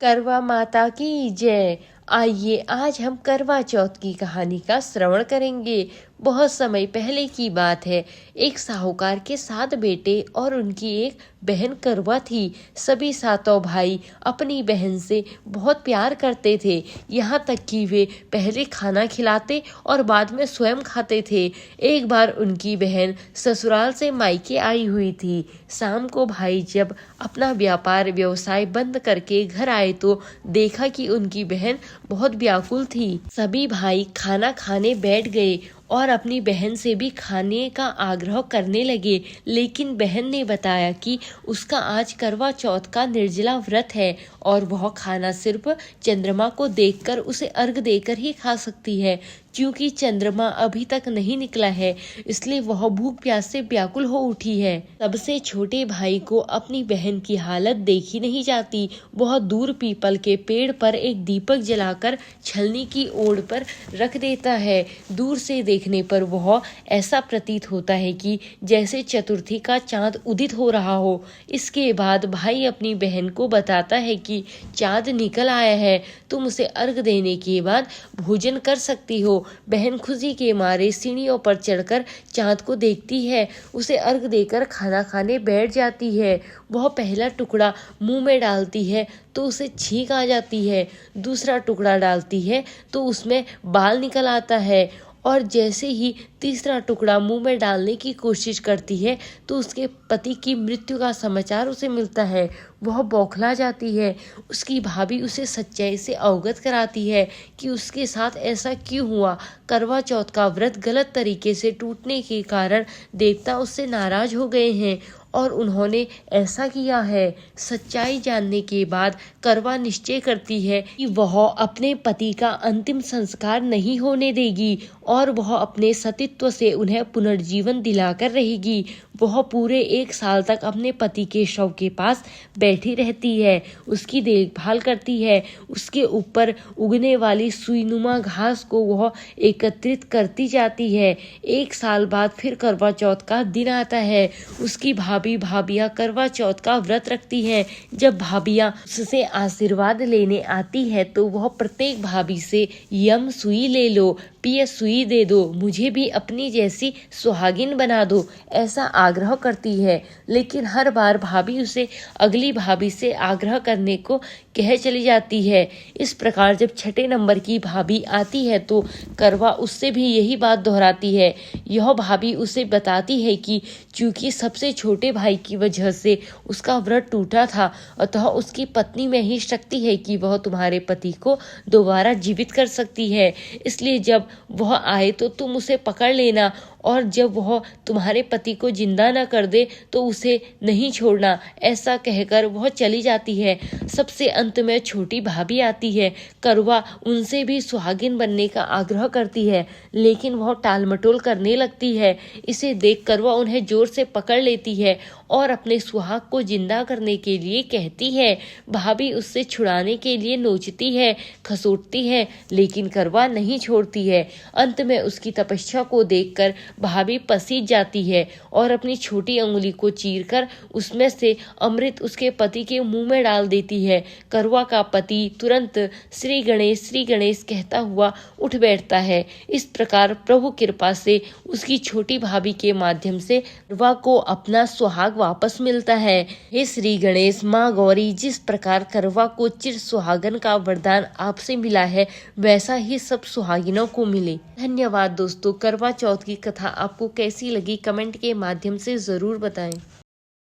करवा माता की जय। आइए आज हम करवा चौथ की कहानी का श्रवण करेंगे। बहुत समय पहले की बात है। एक साहूकार के 7 बेटे और उनकी एक बहन करवा थी। सभी सातों भाई अपनी बहन से बहुत प्यार करते थे, यहाँ तक कि वे पहले खाना खिलाते और बाद में स्वयं खाते थे। एक बार उनकी बहन ससुराल से मायके आई हुई थी। शाम को भाई जब अपना व्यापार व्यवसाय बंद करके घर आए तो देखा कि उनकी बहन बहुत व्याकुल थी। सभी भाई खाना खाने बैठ गए और अपनी बहन से भी खाने का आग्रह करने लगे, लेकिन बहन ने बताया कि उसका आज करवा चौथ का निर्जला व्रत है और वह खाना सिर्फ चंद्रमा को देखकर उसे अर्घ देकर ही खा सकती है। क्योंकि चंद्रमा अभी तक नहीं निकला है, इसलिए वह भूख प्यास से व्याकुल हो उठी है। सबसे छोटे भाई को अपनी बहन की हालत देखी नहीं जाती। वह दूर पीपल के पेड़ पर एक दीपक जलाकर छलनी की ओर पर रख देता है। दूर से देखने पर वह ऐसा प्रतीत होता है कि जैसे चतुर्थी का चांद उदित हो रहा हो। इसके बाद भाई अपनी बहन को बताता है कि चांद निकल आया है, तुम उसे अर्घ देने के बाद भोजन कर सकती हो। बहन खुशी के मारे सीढ़ियों पर चढ़कर चांद को देखती है, उसे अर्घ देकर खाना खाने बैठ जाती है। वह पहला टुकड़ा मुंह में डालती है तो उसे छींक आ जाती है, दूसरा टुकड़ा डालती है तो उसमें बाल निकल आता है और जैसे ही तीसरा टुकड़ा मुंह में डालने की कोशिश करती है तो उसके पति की मृत्यु का समाचार उसे मिलता है। वह बौखला जाती है। उसकी भाभी उसे सच्चाई से अवगत कराती है कि उसके साथ ऐसा क्यों हुआ। करवा चौथ का व्रत गलत तरीके से टूटने के कारण देवता उससे नाराज हो गए हैं और उन्होंने ऐसा किया है। सच्चाई जानने के बाद करवा निश्चय करती है कि वह अपने पति का अंतिम संस्कार नहीं होने देगी और वह अपने सतीत्व से उन्हें पुनर्जीवन दिलाकर रहेगी। वह पूरे 1 साल तक अपने पति के शव के पास बैठी रहती है, उसकी देखभाल करती है, उसके ऊपर उगने वाली सुईनुमा घास को वह एकत्रित करती जाती है। 1 साल बाद फिर करवा चौथ का दिन आता है। उसकी भाभियां करवा चौथ का व्रत रखती हैं। जब भाभियां उससे आशीर्वाद लेने आती है तो वह प्रत्येक भाभी से यम सुई ले लो, पीएस सुई दे दो, मुझे भी अपनी जैसी सुहागिन बना दो, ऐसा आग्रह करती है। लेकिन हर बार भाभी उसे अगली भाभी से आग्रह करने को कह चली जाती है। इस प्रकार जब 6 नंबर की भाभी आती है तो करवा उससे भी यही बात दोहराती है। यह भाभी उसे बताती है कि चूंकि सबसे छोटे भाई की वजह से उसका व्रत टूटा था, अतः उसकी पत्नी में ही शक्ति है कि वह तुम्हारे पति को दोबारा जीवित कर सकती है। इसलिए जब वह आए तो तुम उसे पकड़ लेना और जब वह तुम्हारे पति को जिंदा न कर दे तो उसे नहीं छोड़ना। ऐसा कहकर वह चली जाती है। सबसे अंत में छोटी भाभी आती है। करवा उनसे भी सुहागिन बनने का आग्रह करती है, लेकिन वह टालमटोल करने लगती है। इसे देखकर वह उन्हें जोर से पकड़ लेती है और अपने सुहाग को जिंदा करने के लिए कहती है। भाभी उससे छुड़ाने के लिए नोचती है, खसोटती है, लेकिन करवा नहीं छोड़ती है। अंत में उसकी तपस्या को देखकर भाभी पसीज जाती है और अपनी छोटी अंगुली को चीरकर उसमें से अमृत उसके पति के मुंह में डाल देती है। करवा का पति तुरंत श्री गणेश कहता हुआ उठ बैठता है। इस प्रकार प्रभु कृपा से उसकी छोटी भाभी के माध्यम से करवा को अपना सुहाग वापस मिलता है। हे श्री गणेश, माँ गौरी, जिस प्रकार करवा को चिर सुहागन का वरदान आपसे मिला है, वैसा ही सब सुहागिनों को मिले। धन्यवाद दोस्तों। करवा चौथ की कथा आपको कैसी लगी कमेंट के माध्यम से जरूर बताएं।